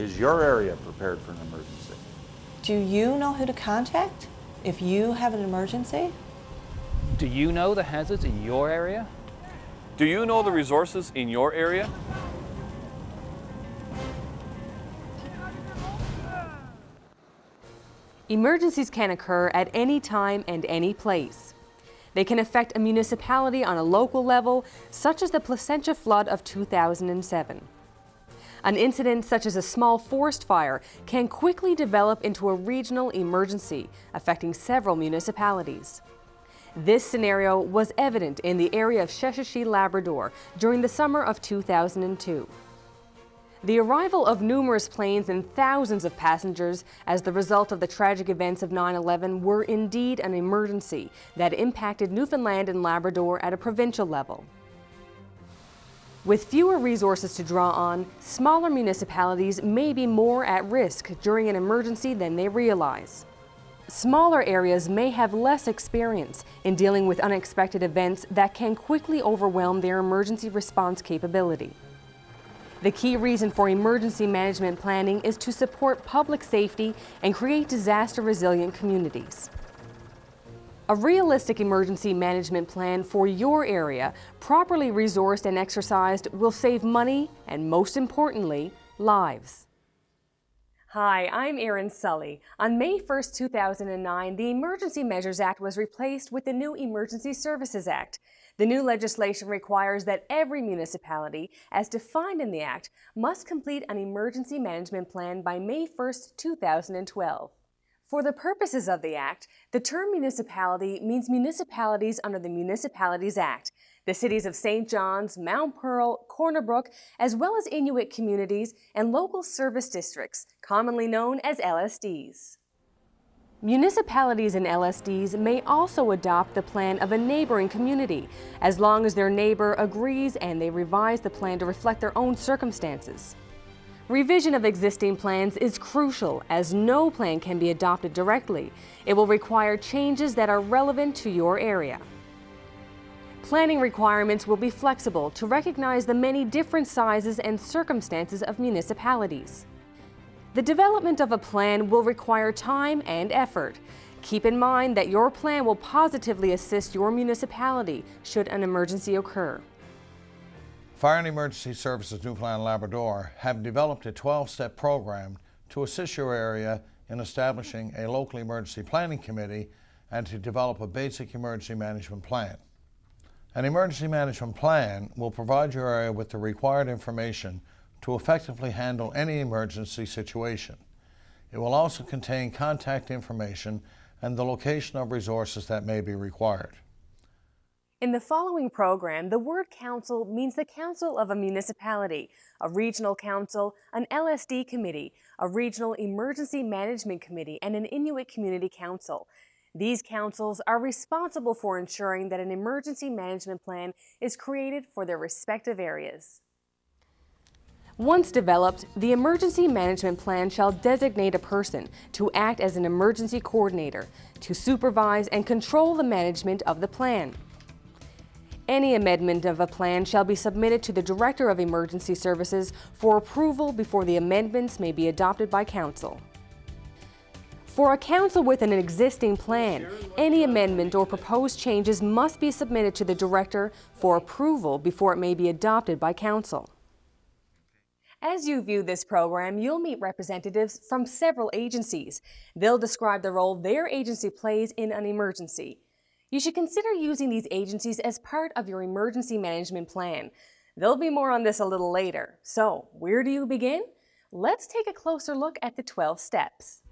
Is your area prepared for an emergency? Do you know who to contact if you have an emergency? Do you know the hazards in your area? Do you know the resources in your area? Emergencies can occur at any time and any place. They can affect a municipality on a local level, such as the Placentia flood of 2007. An incident such as a small forest fire can quickly develop into a regional emergency, affecting several municipalities. This scenario was evident in the area of Sheshatshiu, Labrador during the summer of 2002. The arrival of numerous planes and thousands of passengers as the result of the tragic events of 9/11 were indeed an emergency that impacted Newfoundland and Labrador at a provincial level. With fewer resources to draw on, smaller municipalities may be more at risk during an emergency than they realize. Smaller areas may have less experience in dealing with unexpected events that can quickly overwhelm their emergency response capability. The key reason for emergency management planning is to support public safety and create disaster-resilient communities. A realistic emergency management plan for your area, properly resourced and exercised, will save money and, most importantly, lives. Hi, I'm Erin Sully. On May 1st, 2009, the Emergency Measures Act was replaced with the new Emergency Services Act. The new legislation requires that every municipality, as defined in the Act, must complete an emergency management plan by May 1st, 2012. For the purposes of the Act, the term municipality means municipalities under the Municipalities Act. The cities of St. John's, Mount Pearl, Corner Brook, as well as Inuit communities and local service districts, commonly known as LSDs. Municipalities and LSDs may also adopt the plan of a neighboring community, as long as their neighbor agrees and they revise the plan to reflect their own circumstances. Revision of existing plans is crucial, as no plan can be adopted directly. It will require changes that are relevant to your area. Planning requirements will be flexible to recognize the many different sizes and circumstances of municipalities. The development of a plan will require time and effort. Keep in mind that your plan will positively assist your municipality should an emergency occur. Fire and Emergency Services Newfoundland and Labrador have developed a 12-step program to assist your area in establishing a local emergency planning committee and to develop a basic emergency management plan. An emergency management plan will provide your area with the required information to effectively handle any emergency situation. It will also contain contact information and the location of resources that may be required. In the following program, the word council means the council of a municipality, a regional council, an LSD committee, a regional emergency management committee, and an Inuit community council. These councils are responsible for ensuring that an emergency management plan is created for their respective areas. Once developed, the emergency management plan shall designate a person to act as an emergency coordinator to supervise and control the management of the plan. Any amendment of a plan shall be submitted to the Director of Emergency Services for approval before the amendments may be adopted by Council. For a council with an existing plan, any amendment or proposed changes must be submitted to the Director for approval before it may be adopted by Council. As you view this program, you'll meet representatives from several agencies. They'll describe the role their agency plays in an emergency. You should consider using these agencies as part of your emergency management plan. There'll be more on this a little later. So, where do you begin? Let's take a closer look at the 12 steps.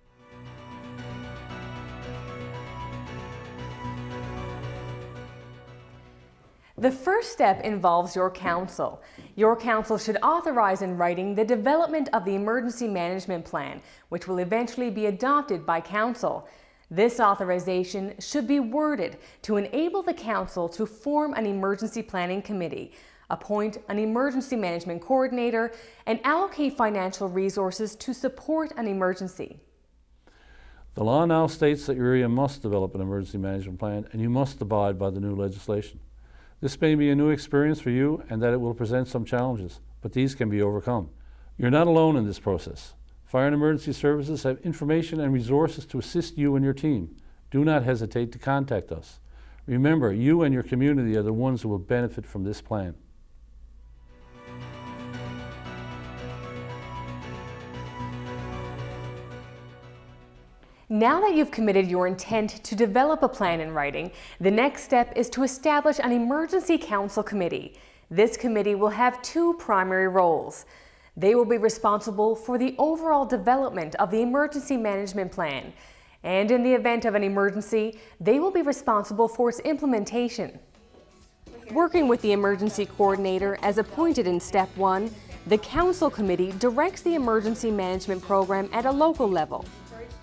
The first step involves your council. Your council should authorize in writing the development of the emergency management plan, which will eventually be adopted by council. This authorization should be worded to enable the council to form an emergency planning committee, appoint an emergency management coordinator, and allocate financial resources to support an emergency. The law now states that your area must develop an emergency management plan and you must abide by the new legislation. This may be a new experience for you and that it will present some challenges, but these can be overcome. You're not alone in this process. Fire and Emergency Services have information and resources to assist you and your team. Do not hesitate to contact us. Remember, you and your community are the ones who will benefit from this plan. Now that you've committed your intent to develop a plan in writing, the next step is to establish an Emergency Council Committee. This committee will have two primary roles. They will be responsible for the overall development of the emergency management plan, and in the event of an emergency, they will be responsible for its implementation. Working with the emergency coordinator as appointed in Step 1, the Council Committee directs the emergency management program at a local level.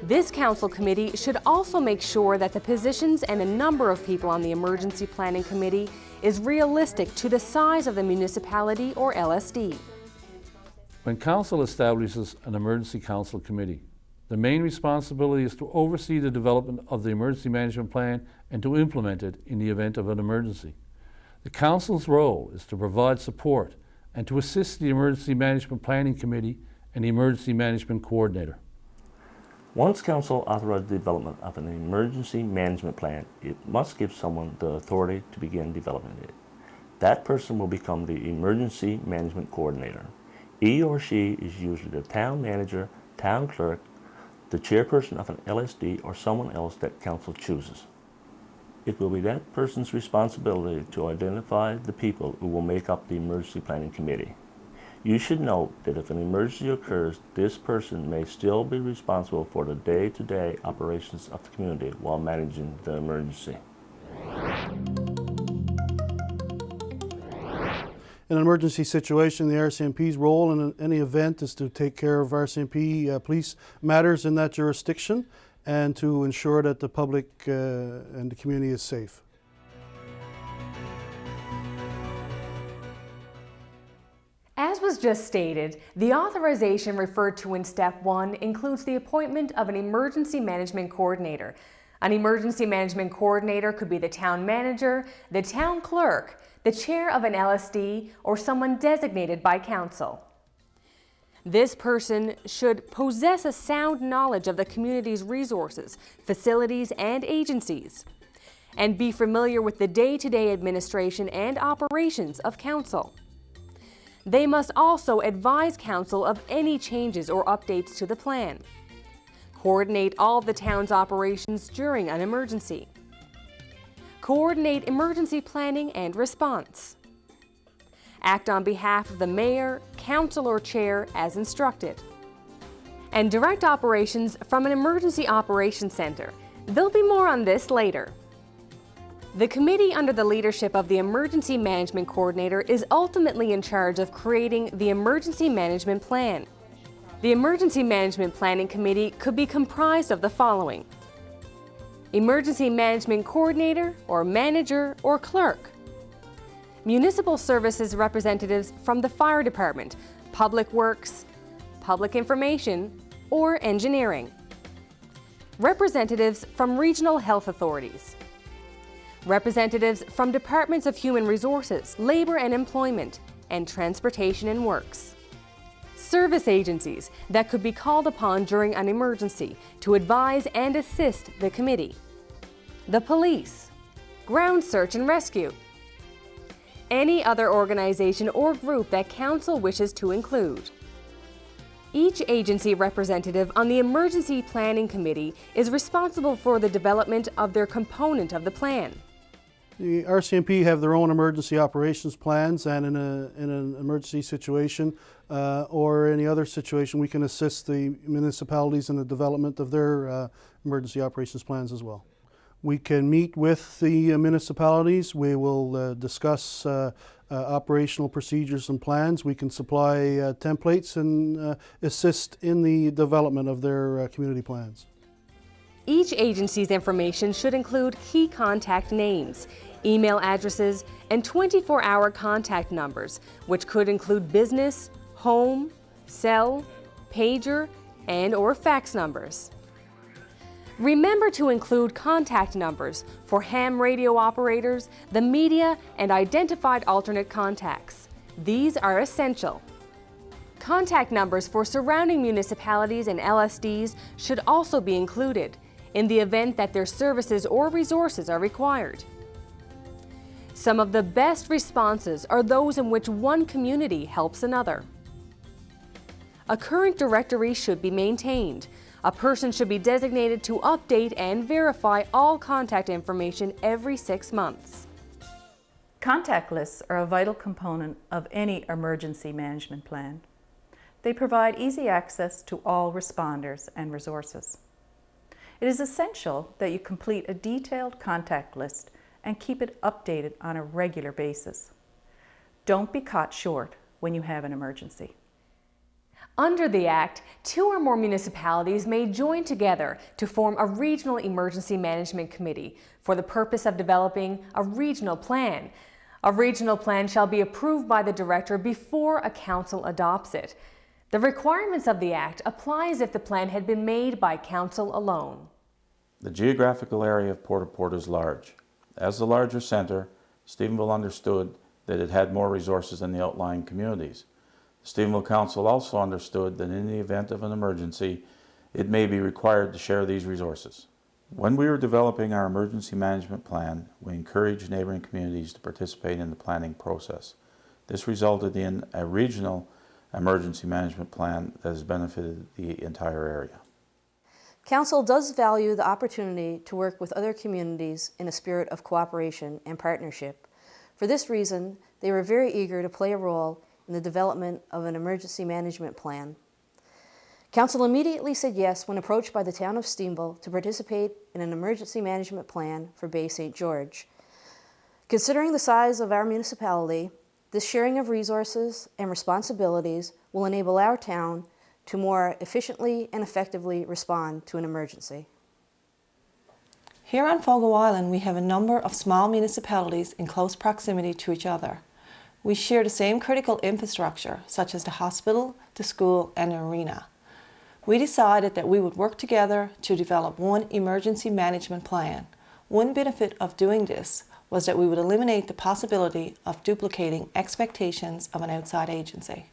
This Council Committee should also make sure that the positions and the number of people on the Emergency Planning Committee is realistic to the size of the municipality or LSD. When Council establishes an Emergency Council Committee, the main responsibility is to oversee the development of the emergency management plan and to implement it in the event of an emergency. The Council's role is to provide support and to assist the Emergency Management Planning Committee and the Emergency Management Coordinator. Once Council authorizes the development of an emergency management plan, it must give someone the authority to begin developing it. That person will become the Emergency Management Coordinator. He or she is usually the town manager, town clerk, the chairperson of an LSD, or someone else that Council chooses. It will be that person's responsibility to identify the people who will make up the Emergency Planning Committee. You should note that if an emergency occurs, this person may still be responsible for the day-to-day operations of the community while managing the emergency. In an emergency situation, the RCMP's role in any event is to take care of RCMP police matters in that jurisdiction and to ensure that the public and the community is safe. As was just stated, the authorization referred to in Step 1 includes the appointment of an Emergency Management Coordinator. An Emergency Management Coordinator could be the town manager, the town clerk, the chair of an LSD, or someone designated by Council. This person should possess a sound knowledge of the community's resources, facilities, and agencies, and be familiar with the day-to-day administration and operations of Council. They must also advise Council of any changes or updates to the plan, coordinate all of the town's operations during an emergency, coordinate emergency planning and response, act on behalf of the mayor, council, or chair as instructed, and direct operations from an emergency operations center. There'll be more on this later. The committee under the leadership of the Emergency Management Coordinator is ultimately in charge of creating the Emergency Management Plan. The Emergency Management Planning Committee could be comprised of the following: Emergency Management Coordinator or Manager or Clerk, Municipal Services representatives from the Fire Department, Public Works, Public Information, or Engineering, representatives from Regional Health Authorities, representatives from Departments of Human Resources, Labor and Employment, and Transportation and Works. Service agencies that could be called upon during an emergency to advise and assist the committee. The police, ground search and rescue. Any other organization or group that Council wishes to include. Each agency representative on the Emergency Planning Committee is responsible for the development of their component of the plan. The RCMP have their own emergency operations plans, and in an emergency situation or any other situation, we can assist the municipalities in the development of their emergency operations plans as well. We can meet with the municipalities. We will discuss operational procedures and plans. We can supply templates and assist in the development of their community plans. Each agency's information should include key contact names, email addresses, and 24-hour contact numbers, which could include business, home, cell, pager, and/or fax numbers. Remember to include contact numbers for ham radio operators, the media, and identified alternate contacts. These are essential. Contact numbers for surrounding municipalities and LSDs should also be included in the event that their services or resources are required. Some of the best responses are those in which one community helps another. A current directory should be maintained. A person should be designated to update and verify all contact information every 6 months. Contact lists are a vital component of any emergency management plan. They provide easy access to all responders and resources. It is essential that you complete a detailed contact list and keep it updated on a regular basis. Don't be caught short when you have an emergency. Under the Act, 2 or more municipalities may join together to form a regional emergency management committee for the purpose of developing a regional plan. A regional plan shall be approved by the director before a council adopts it. The requirements of the Act apply as if the plan had been made by council alone. The geographical area of Port-au-Port is large. As the larger centre, Stephenville understood that it had more resources than the outlying communities. The Stephenville Council also understood that in the event of an emergency, it may be required to share these resources. When we were developing our emergency management plan, we encouraged neighbouring communities to participate in the planning process. This resulted in a regional emergency management plan that has benefited the entire area. Council does value the opportunity to work with other communities in a spirit of cooperation and partnership. For this reason, they were very eager to play a role in the development of an emergency management plan. Council immediately said yes when approached by the town of Stephenville to participate in an emergency management plan for Bay St. George. Considering the size of our municipality, this sharing of resources and responsibilities will enable our town to more efficiently and effectively respond to an emergency. Here on Fogo Island, we have a number of small municipalities in close proximity to each other. We share the same critical infrastructure, such as the hospital, the school, and the arena. We decided that we would work together to develop one emergency management plan. One benefit of doing this was that we would eliminate the possibility of duplicating expectations of an outside agency.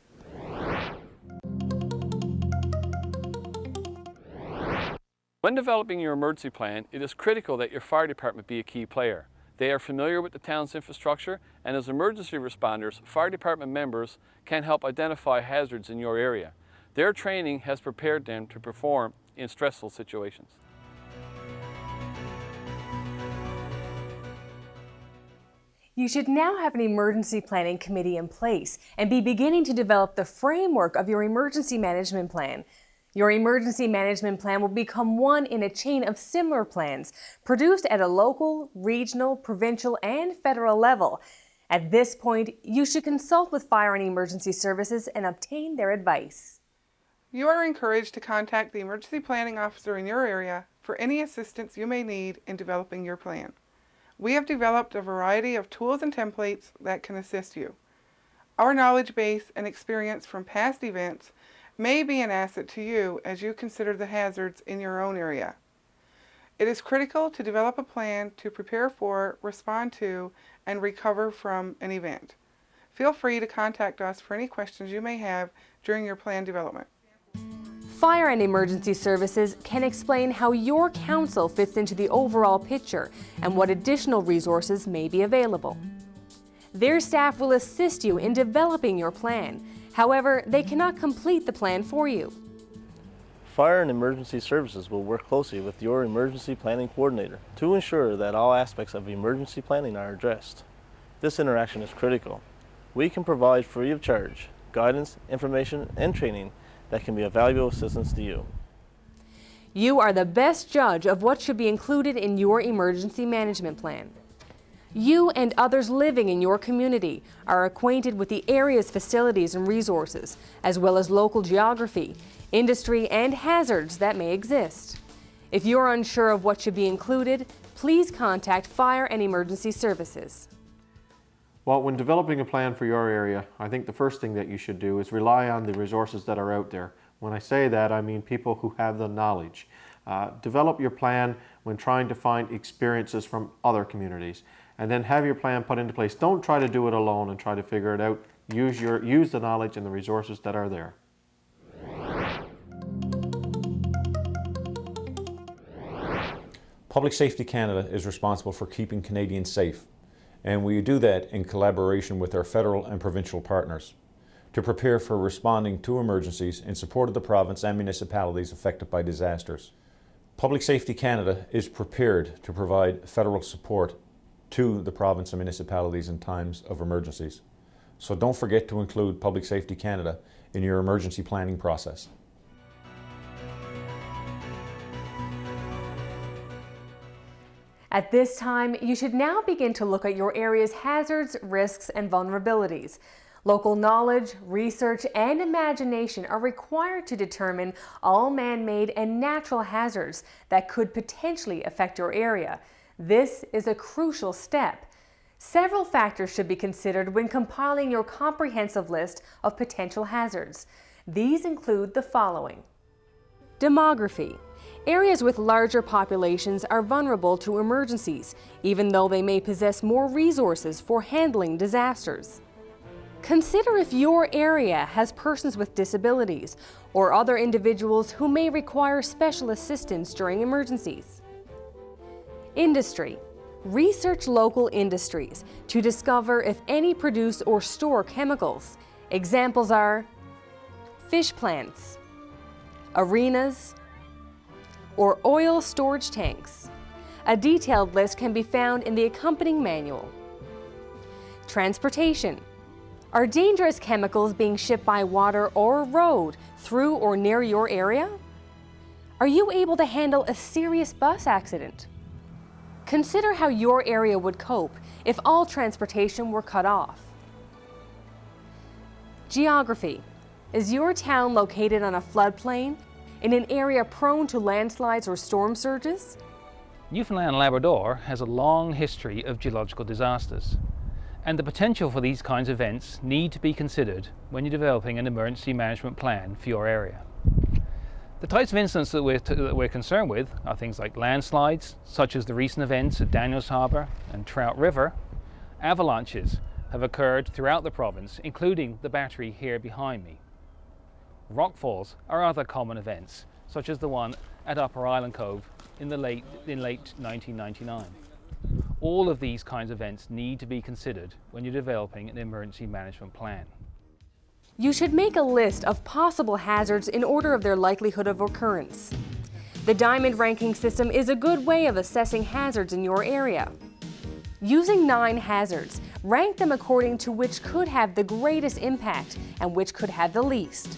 When developing your emergency plan, it is critical that your fire department be a key player. They are familiar with the town's infrastructure, and as emergency responders, fire department members can help identify hazards in your area. Their training has prepared them to perform in stressful situations. You should now have an emergency planning committee in place and be beginning to develop the framework of your emergency management plan. Your emergency management plan will become one in a chain of similar plans produced at a local, regional, provincial, and federal level. At this point, you should consult with Fire and Emergency Services and obtain their advice. You are encouraged to contact the emergency planning officer in your area for any assistance you may need in developing your plan. We have developed a variety of tools and templates that can assist you. Our knowledge base and experience from past events may be an asset to you as you consider the hazards in your own area. It is critical to develop a plan to prepare for, respond to, and recover from an event. Feel free to contact us for any questions you may have during your plan development. Fire and Emergency Services can explain how your council fits into the overall picture and what additional resources may be available. Their staff will assist you in developing your plan. However, they cannot complete the plan for you. Fire and Emergency Services will work closely with your emergency planning coordinator to ensure that all aspects of emergency planning are addressed. This interaction is critical. We can provide free of charge guidance, information, and training that can be a valuable assistance to you. You are the best judge of what should be included in your emergency management plan. You and others living in your community are acquainted with the area's facilities and resources, as well as local geography, industry, and hazards that may exist. If you're unsure of what should be included, please contact Fire and Emergency Services. Well, when developing a plan for your area, I think the first thing that you should do is rely on the resources that are out there. When I say that, I mean people who have the knowledge. Develop your plan when trying to find experiences from other communities, and then have your plan put into place. Don't try to do it alone and try to figure it out. Use the knowledge and the resources that are there. Public Safety Canada is responsible for keeping Canadians safe, and we do that in collaboration with our federal and provincial partners to prepare for responding to emergencies in support of the province and municipalities affected by disasters. Public Safety Canada is prepared to provide federal support to the province and municipalities in times of emergencies. So don't forget to include Public Safety Canada in your emergency planning process. At this time, you should now begin to look at your area's hazards, risks, and vulnerabilities. Local knowledge, research, and imagination are required to determine all man-made and natural hazards that could potentially affect your area. This is a crucial step. Several factors should be considered when compiling your comprehensive list of potential hazards. These include the following. Demography. Areas with larger populations are vulnerable to emergencies, even though they may possess more resources for handling disasters. Consider if your area has persons with disabilities or other individuals who may require special assistance during emergencies. Industry. Research local industries to discover if any produce or store chemicals. Examples are fish plants, arenas, or oil storage tanks. A detailed list can be found in the accompanying manual. Transportation. Are dangerous chemicals being shipped by water or road through or near your area? Are you able to handle a serious bus accident? Consider how your area would cope if all transportation were cut off. Geography. Is your town located on a floodplain, in an area prone to landslides or storm surges? Newfoundland and Labrador has a long history of geological disasters, and the potential for these kinds of events need to be considered when you're developing an emergency management plan for your area. The types of incidents that we're concerned with are things like landslides, such as the recent events at Daniels Harbour and Trout River. Avalanches have occurred throughout the province, including the battery here behind me. Rockfalls are other common events, such as the one at Upper Island Cove in late 1999. All of these kinds of events need to be considered when you're developing an emergency management plan. You should make a list of possible hazards in order of their likelihood of occurrence. The Diamond ranking system is a good way of assessing hazards in your area. Using 9 hazards, rank them according to which could have the greatest impact and which could have the least.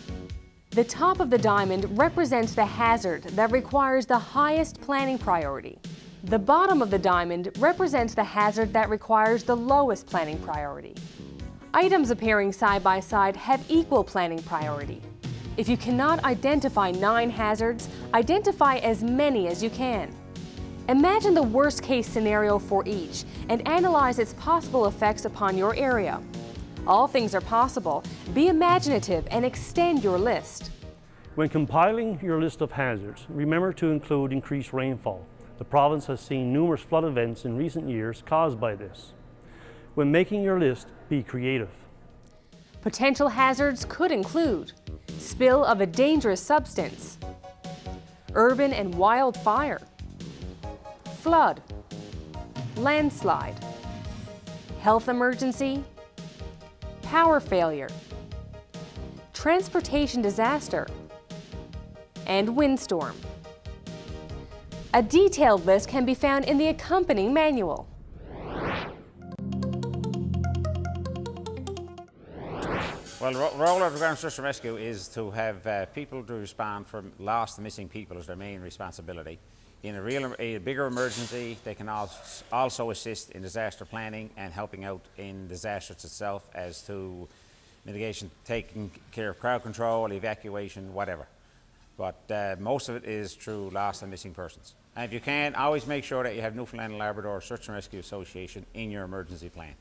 The top of the diamond represents the hazard that requires the highest planning priority. The bottom of the diamond represents the hazard that requires the lowest planning priority. Items appearing side by side have equal planning priority. If you cannot identify 9 hazards, identify as many as you can. Imagine the worst case scenario for each and analyze its possible effects upon your area. All things are possible. Be imaginative and extend your list. When compiling your list of hazards, remember to include increased rainfall. The province has seen numerous flood events in recent years caused by this. When making your list, be creative. Potential hazards could include spill of a dangerous substance, urban and wildfire, flood, landslide, health emergency, power failure, transportation disaster, and windstorm. A detailed list can be found in the accompanying manual. Well, the role of the Ground Search and Rescue is to have people to respond for lost and missing people as their main responsibility. In a bigger emergency, they can also assist in disaster planning and helping out in disasters itself as to mitigation, taking care of crowd control, evacuation, whatever. But most of it is through lost and missing persons. And if you can, always make sure that you have Newfoundland and Labrador Search and Rescue Association in your emergency plan.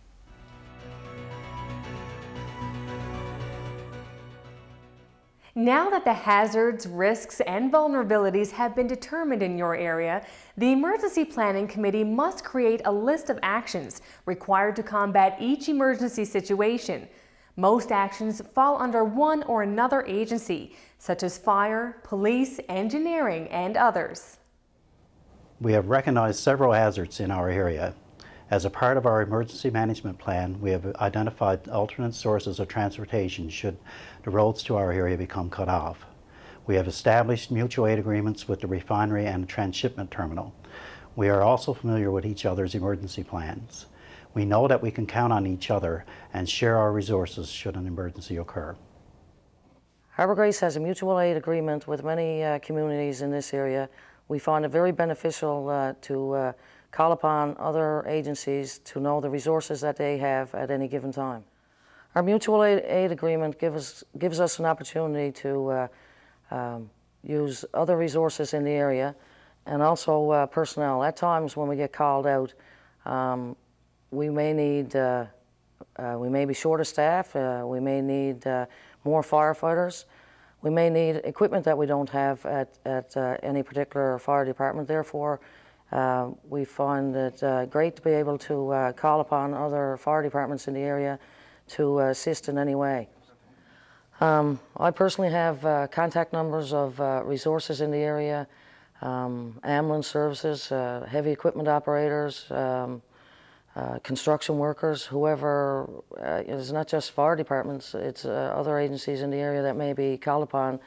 Now that the hazards, risks, and vulnerabilities have been determined in your area, the Emergency Planning Committee must create a list of actions required to combat each emergency situation. Most actions fall under one or another agency, such as fire, police, engineering, and others. We have recognized several hazards in our area. As a part of our emergency management plan, we have identified alternate sources of transportation should the roads to our area become cut off. We have established mutual aid agreements with the refinery and the transshipment terminal. We are also familiar with each other's emergency plans. We know that we can count on each other and share our resources should an emergency occur. Harbour Grace has a mutual aid agreement with many communities in this area. We find it very beneficial to call upon other agencies to know the resources that they have at any given time. Our mutual aid agreement gives us an opportunity to use other resources in the area and also personnel. At times when we get called out, we may be short of staff, we may need more firefighters, we may need equipment that we don't have at any particular fire department. Therefore, we find it great to be able to call upon other fire departments in the area to assist in any way. I personally have contact numbers of resources in the area, ambulance services, heavy equipment operators, construction workers, whoever. It's not just fire departments, it's other agencies in the area that may be called upon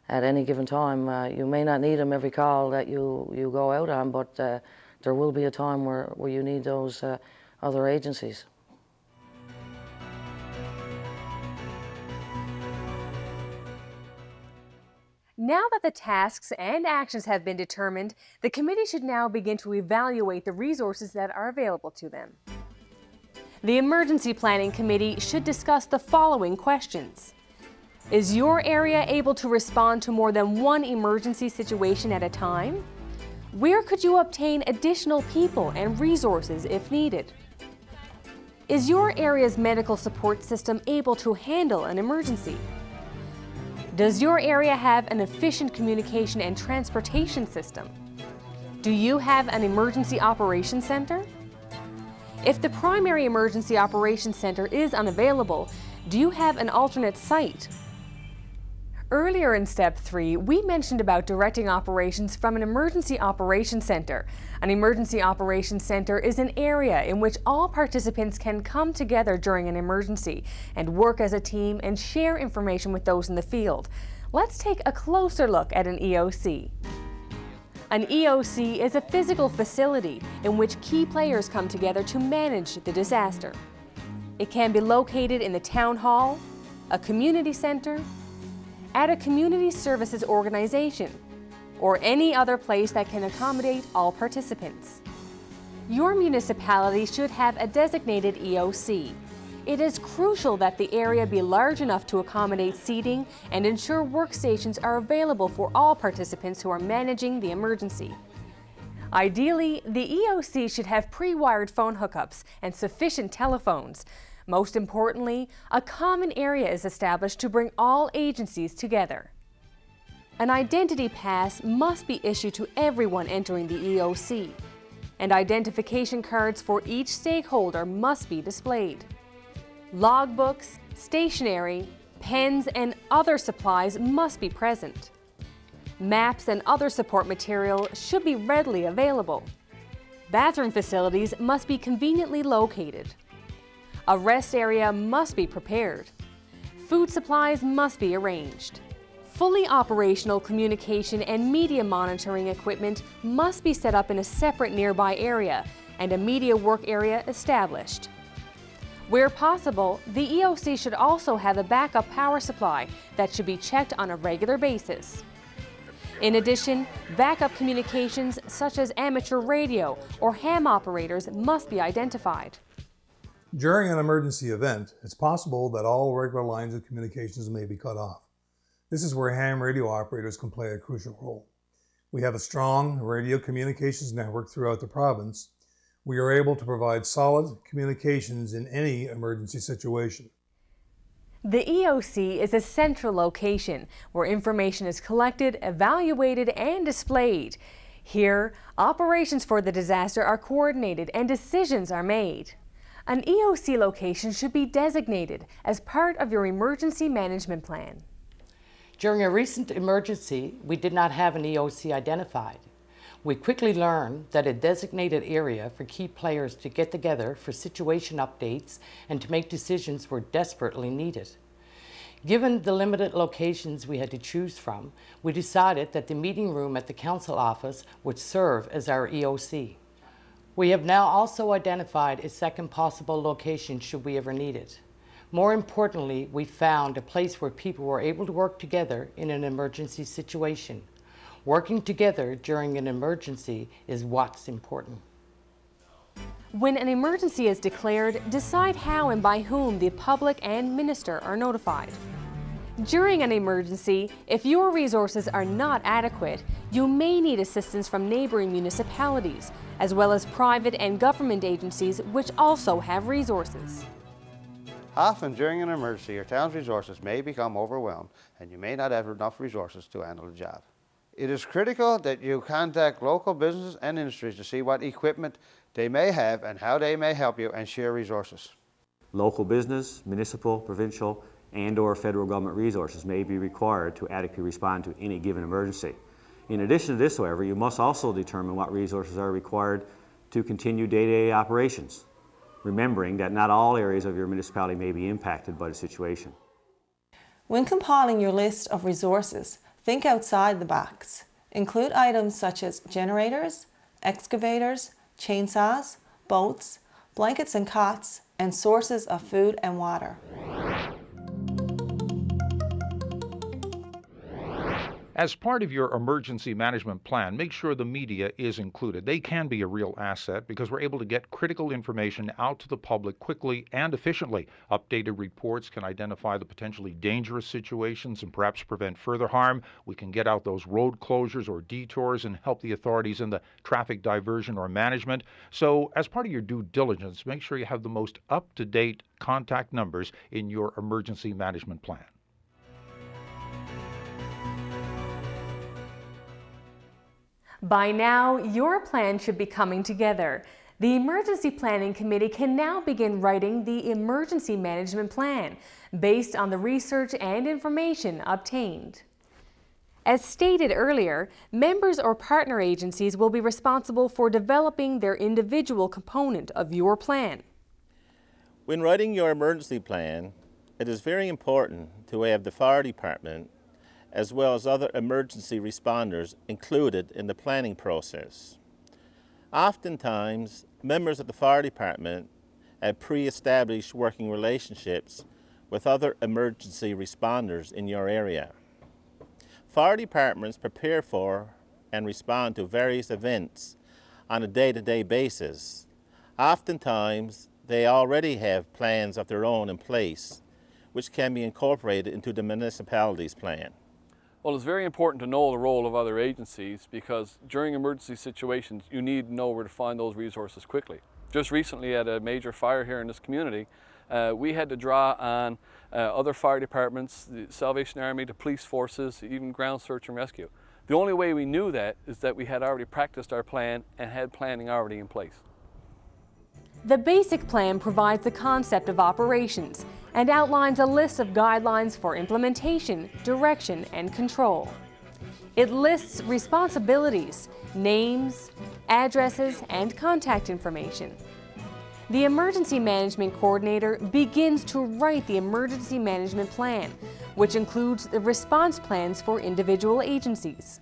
at any given time. You may not need them every call that you go out on, but there will be a time where you need those other agencies. Now that the tasks and actions have been determined, the committee should now begin to evaluate the resources that are available to them. The Emergency Planning Committee should discuss the following questions. Is your area able to respond to more than one emergency situation at a time? Where could you obtain additional people and resources if needed? Is your area's medical support system able to handle an emergency? Does your area have an efficient communication and transportation system? Do you have an emergency operations center? If the primary emergency operations center is unavailable, do you have an alternate site? Earlier in Step 3, we mentioned about directing operations from an emergency operations center. An emergency operations center is an area in which all participants can come together during an emergency and work as a team and share information with those in the field. Let's take a closer look at an EOC. An EOC is a physical facility in which key players come together to manage the disaster. It can be located in the town hall, a community center, at a community services organization, or any other place that can accommodate all participants. Your municipality should have a designated EOC. It is crucial that the area be large enough to accommodate seating and ensure workstations are available for all participants who are managing the emergency. Ideally, the EOC should have pre-wired phone hookups and sufficient telephones. Most importantly, a common area is established to bring all agencies together. An identity pass must be issued to everyone entering the EOC, and identification cards for each stakeholder must be displayed. Logbooks, stationery, pens, and other supplies must be present. Maps and other support material should be readily available. Bathroom facilities must be conveniently located. A rest area must be prepared. Food supplies must be arranged. Fully operational communication and media monitoring equipment must be set up in a separate nearby area and a media work area established. Where possible, the EOC should also have a backup power supply that should be checked on a regular basis. In addition, backup communications such as amateur radio or ham operators must be identified. During an emergency event, it's possible that all regular lines of communications may be cut off. This is where ham radio operators can play a crucial role. We have a strong radio communications network throughout the province. We are able to provide solid communications in any emergency situation. The EOC is a central location where information is collected, evaluated, and displayed. Here, operations for the disaster are coordinated and decisions are made. An EOC location should be designated as part of your emergency management plan. During a recent emergency, we did not have an EOC identified. We quickly learned that a designated area for key players to get together for situation updates and to make decisions were desperately needed. Given the limited locations we had to choose from, we decided that the meeting room at the council office would serve as our EOC. We have now also identified a second possible location should we ever need it. More importantly, we found a place where people were able to work together in an emergency situation. Working together during an emergency is what's important. When an emergency is declared, decide how and by whom the public and minister are notified. During an emergency, if your resources are not adequate, you may need assistance from neighboring municipalities, as well as private and government agencies which also have resources. Often during an emergency, your town's resources may become overwhelmed and you may not have enough resources to handle the job. It is critical that you contact local businesses and industries to see what equipment they may have and how they may help you and share resources. Local business, municipal, provincial, and/or federal government resources may be required to adequately respond to any given emergency. In addition to this, however, you must also determine what resources are required to continue day-to-day operations, remembering that not all areas of your municipality may be impacted by the situation. When compiling your list of resources, think outside the box. Include items such as generators, excavators, chainsaws, boats, blankets and cots, and sources of food and water. As part of your emergency management plan, make sure the media is included. They can be a real asset because we're able to get critical information out to the public quickly and efficiently. Updated reports can identify the potentially dangerous situations and perhaps prevent further harm. We can get out those road closures or detours and help the authorities in the traffic diversion or management. So as part of your due diligence, make sure you have the most up-to-date contact numbers in your emergency management plan. By now, your plan should be coming together. The Emergency Planning Committee can now begin writing the Emergency Management Plan based on the research and information obtained. As stated earlier, members or partner agencies will be responsible for developing their individual component of your plan. When writing your emergency plan, it is very important to have the fire department as well as other emergency responders included in the planning process. Oftentimes, members of the fire department have pre-established working relationships with other emergency responders in your area. Fire departments prepare for and respond to various events on a day-to-day basis. Oftentimes, they already have plans of their own in place, which can be incorporated into the municipality's plan. Well, it's very important to know the role of other agencies because during emergency situations, you need to know where to find those resources quickly. Just recently at a major fire here in this community, we had to draw on other fire departments, the Salvation Army, the police forces, even ground search and rescue. The only way we knew that is that we had already practiced our plan and had planning already in place. The basic plan provides the concept of operations and outlines a list of guidelines for implementation, direction, and control. It lists responsibilities, names, addresses, and contact information. The Emergency Management Coordinator begins to write the Emergency Management Plan, which includes the response plans for individual agencies.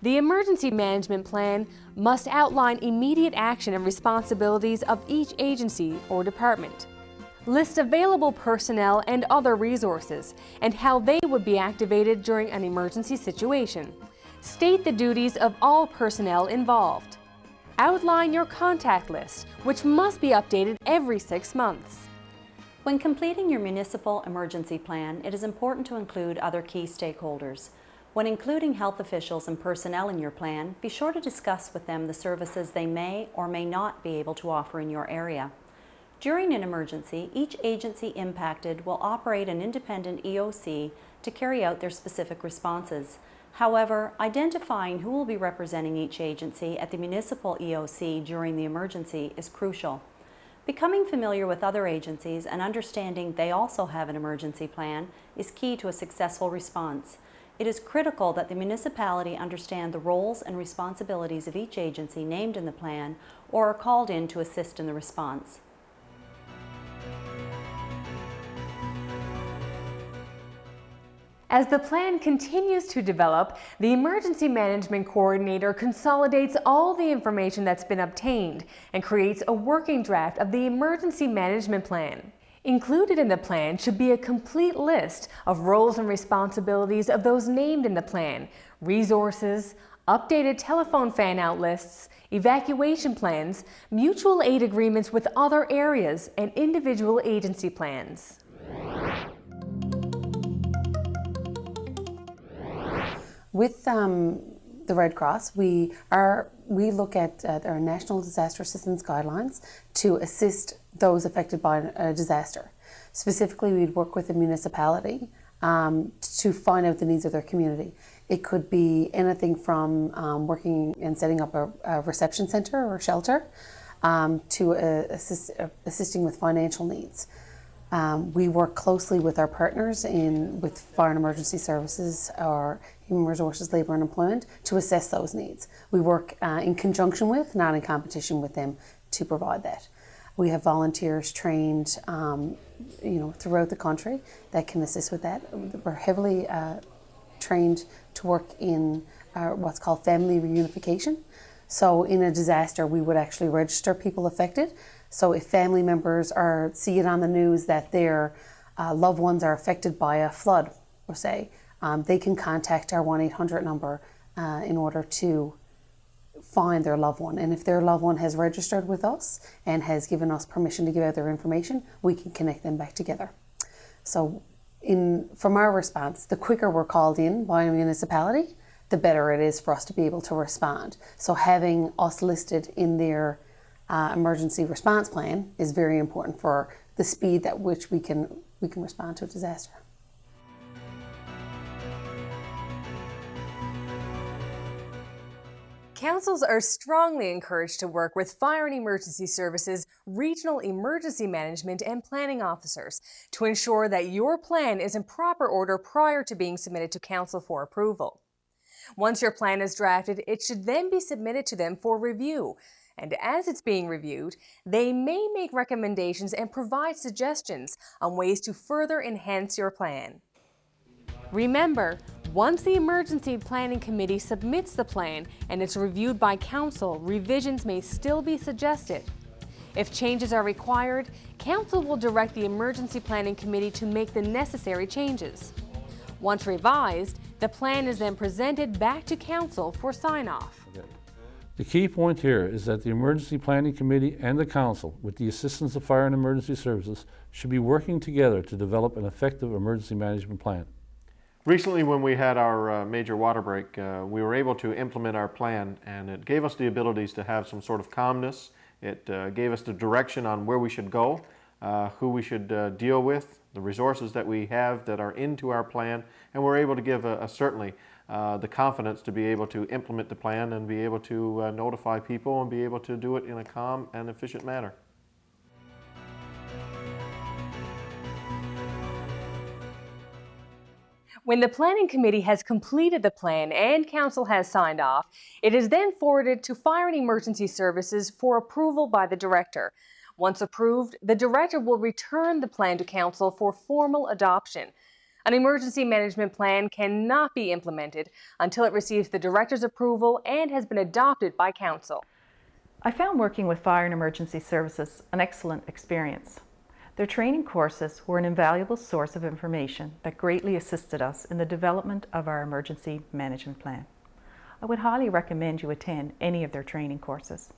The Emergency Management Plan must outline immediate action and responsibilities of each agency or department, list available personnel and other resources, and how they would be activated during an emergency situation, state the duties of all personnel involved, outline your contact list, which must be updated every 6 months. When completing your municipal emergency plan, it is important to include other key stakeholders. When including health officials and personnel in your plan, be sure to discuss with them the services they may or may not be able to offer in your area. During an emergency, each agency impacted will operate an independent EOC to carry out their specific responses. However, identifying who will be representing each agency at the municipal EOC during the emergency is crucial. Becoming familiar with other agencies and understanding they also have an emergency plan is key to a successful response. It is critical that the municipality understand the roles and responsibilities of each agency named in the plan or are called in to assist in the response. As the plan continues to develop, the Emergency Management Coordinator consolidates all the information that's been obtained and creates a working draft of the Emergency Management Plan. Included in the plan should be a complete list of roles and responsibilities of those named in the plan, resources, updated telephone fan-out lists, evacuation plans, mutual aid agreements with other areas, and individual agency plans. With the Red Cross, we look at our National Disaster Assistance Guidelines to assist those affected by a disaster. Specifically, we'd work with the municipality to find out the needs of their community. It could be anything from working and setting up a reception centre or shelter to assisting with financial needs. We work closely with our partners with Fire and Emergency Services or Human Resources, Labour and Employment to assess those needs. We work in conjunction with, not in competition with them, to provide that. We have volunteers trained throughout the country that can assist with that. We're heavily trained to work in what's called family reunification. So in a disaster, we would actually register people affected. So if family members see it on the news that their loved ones are affected by a flood, or say, they can contact our 1-800 number in order to find their loved one. And if their loved one has registered with us and has given us permission to give out their information, we can connect them back together. So from our response, the quicker we're called in by a municipality, the better it is for us to be able to respond. So having us listed in their emergency response plan is very important for the speed at which we can respond to a disaster. Councils are strongly encouraged to work with Fire and Emergency Services, regional emergency management and planning officers to ensure that your plan is in proper order prior to being submitted to Council for approval. Once your plan is drafted, it should then be submitted to them for review. And as it's being reviewed, they may make recommendations and provide suggestions on ways to further enhance your plan. Remember, once the Emergency Planning Committee submits the plan and it's reviewed by Council, revisions may still be suggested. If changes are required, Council will direct the Emergency Planning Committee to make the necessary changes. Once revised, the plan is then presented back to Council for sign-off. The key point here is that the Emergency Planning Committee and the Council, with the assistance of Fire and Emergency Services, should be working together to develop an effective emergency management plan. Recently, when we had our major water break, we were able to implement our plan, and it gave us the abilities to have some sort of calmness. It gave us the direction on where we should go, who we should deal with, the resources that we have that are into our plan, and we're able to give certainly the confidence to be able to implement the plan and be able to notify people and be able to do it in a calm and efficient manner. When the Planning Committee has completed the plan and Council has signed off, it is then forwarded to Fire and Emergency Services for approval by the Director. Once approved, the Director will return the plan to Council for formal adoption. An emergency management plan cannot be implemented until it receives the Director's approval and has been adopted by Council. I found working with Fire and Emergency Services an excellent experience. Their training courses were an invaluable source of information that greatly assisted us in the development of our emergency management plan. I would highly recommend you attend any of their training courses.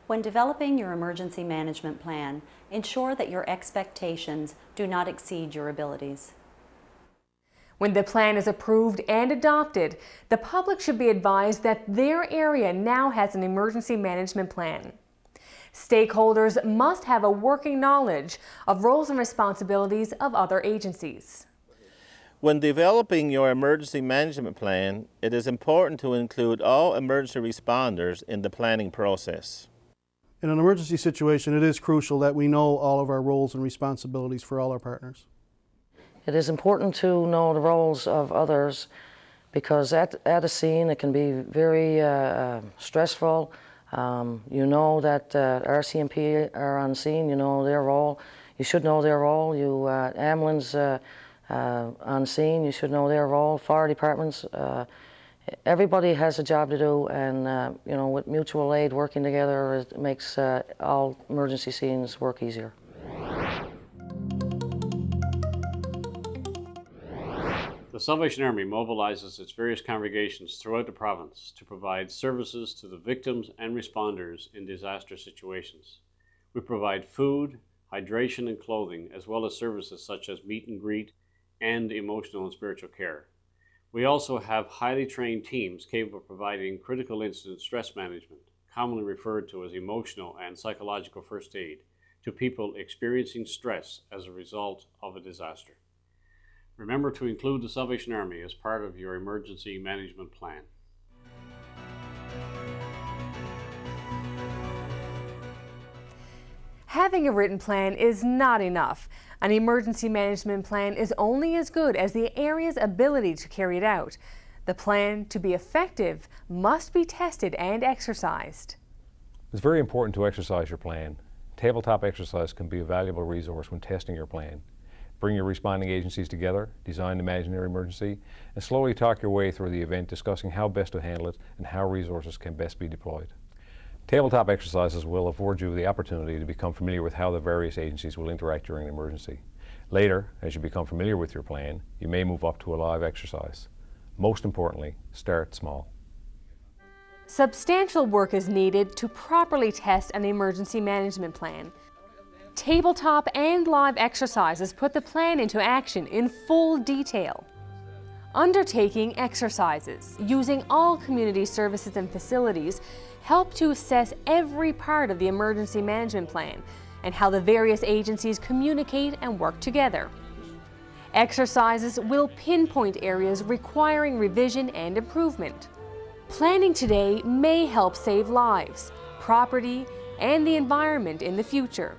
When developing your emergency management plan, ensure that your expectations do not exceed your abilities. When the plan is approved and adopted, the public should be advised that their area now has an emergency management plan. Stakeholders must have a working knowledge of roles and responsibilities of other agencies. When developing your emergency management plan, it is important to include all emergency responders in the planning process. In an emergency situation, it is crucial that we know all of our roles and responsibilities for all our partners. It is important to know the roles of others because at a scene it can be very stressful. You know that RCMP are on scene, you know their role. You should know their role. You ambulance on scene, you should know their role. Fire departments, everybody has a job to do, and you know, with mutual aid working together, it makes all emergency scenes work easier. The Salvation Army mobilizes its various congregations throughout the province to provide services to the victims and responders in disaster situations. We provide food, hydration, and clothing, as well as services such as meet and greet and emotional and spiritual care. We also have highly trained teams capable of providing critical incident stress management, commonly referred to as emotional and psychological first aid, to people experiencing stress as a result of a disaster. Remember to include the Salvation Army as part of your emergency management plan. Having a written plan is not enough. An emergency management plan is only as good as the area's ability to carry it out. The plan, to be effective, must be tested and exercised. It's very important to exercise your plan. Tabletop exercise can be a valuable resource when testing your plan. Bring your responding agencies together, design an imaginary emergency, and slowly talk your way through the event, discussing how best to handle it and how resources can best be deployed. Tabletop exercises will afford you the opportunity to become familiar with how the various agencies will interact during an emergency. Later, as you become familiar with your plan, you may move up to a live exercise. Most importantly, start small. Substantial work is needed to properly test an emergency management plan. Tabletop and live exercises put the plan into action in full detail. Undertaking exercises using all community services and facilities help to assess every part of the emergency management plan and how the various agencies communicate and work together. Exercises will pinpoint areas requiring revision and improvement. Planning today may help save lives, property, and the environment in the future.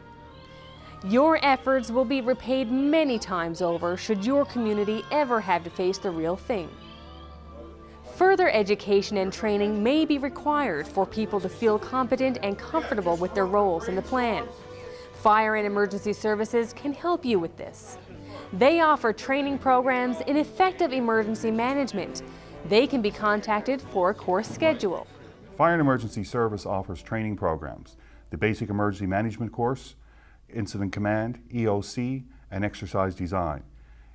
Your efforts will be repaid many times over should your community ever have to face the real thing. Further education and training may be required for people to feel competent and comfortable with their roles in the plan. Fire and emergency services can help you with this. They offer training programs in effective emergency management. They can be contacted for a course schedule. Fire and Emergency Service offers training programs: the Basic Emergency Management course, Incident Command, EOC, and Exercise Design.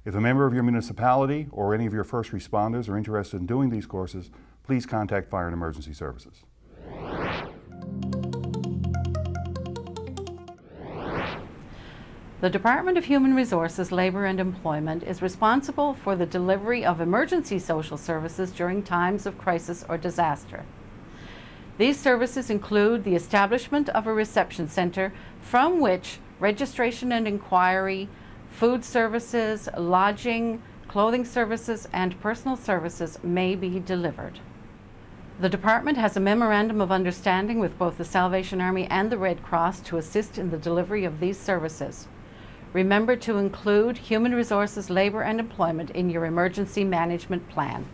If a member of your municipality or any of your first responders are interested in doing these courses, please contact Fire and Emergency Services. The Department of Human Resources, Labour and Employment is responsible for the delivery of emergency social services during times of crisis or disaster. These services include the establishment of a reception centre from which registration and inquiry, food services, lodging, clothing services, and personal services may be delivered. The department has a memorandum of understanding with both the Salvation Army and the Red Cross to assist in the delivery of these services. Remember to include Human Resources, Labour and Employment in your emergency management plan.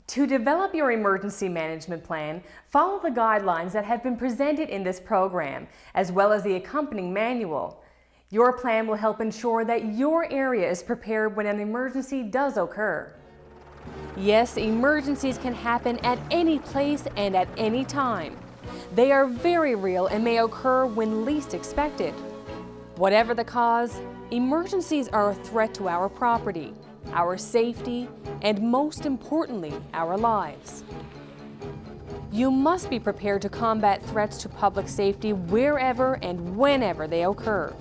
To develop your emergency management plan, follow the guidelines that have been presented in this program, as well as the accompanying manual. Your plan will help ensure that your area is prepared when an emergency does occur. Yes, emergencies can happen at any place and at any time. They are very real and may occur when least expected. Whatever the cause, emergencies are a threat to our property, our safety, and most importantly, our lives. You must be prepared to combat threats to public safety wherever and whenever they occur.